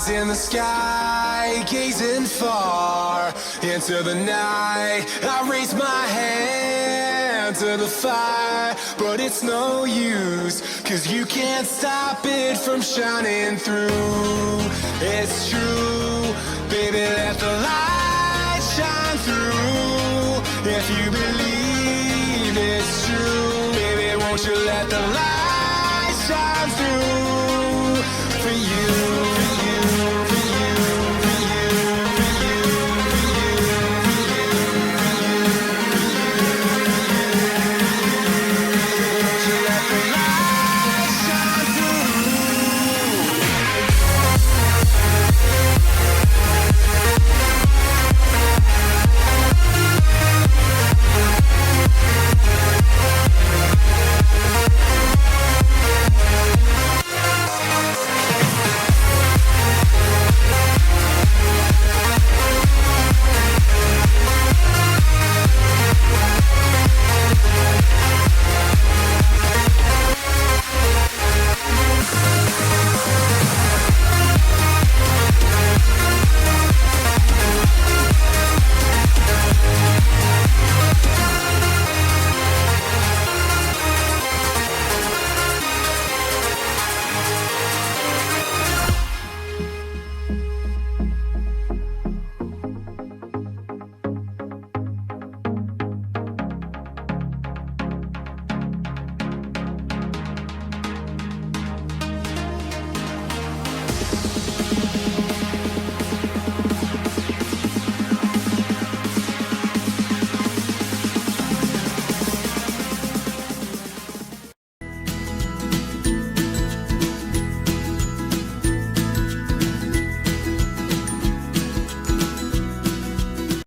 in the sky, gazing far into the night. I raise my hand to the fire, but it's no use, 'cause you can't stop it from shining through. It's true, baby, let the light shine through. If you believe it's true, baby, won't you let the light shine through?